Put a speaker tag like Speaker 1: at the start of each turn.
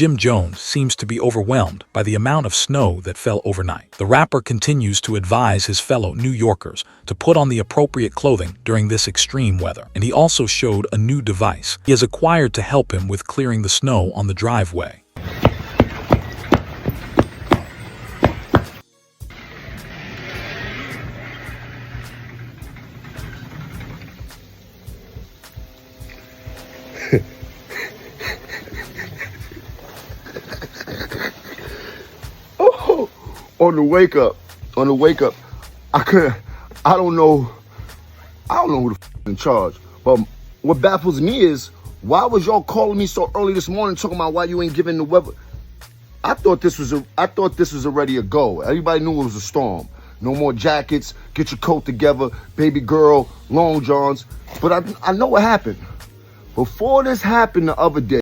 Speaker 1: Jim Jones seems to be overwhelmed by the amount of snow that fell overnight. The rapper continues to advise his fellow New Yorkers to put on the appropriate clothing during this extreme weather. And he also showed a new device he has acquired to help him with clearing the snow on the driveway.
Speaker 2: On the wake up, I don't know who the f in charge. But what baffles me is, why was y'all calling me so early this morning talking about why you ain't giving the weather? I thought this was already a go. Everybody knew it was a storm. No more jackets, get your coat together, baby girl, long johns. But I know what happened. Before this happened the other day,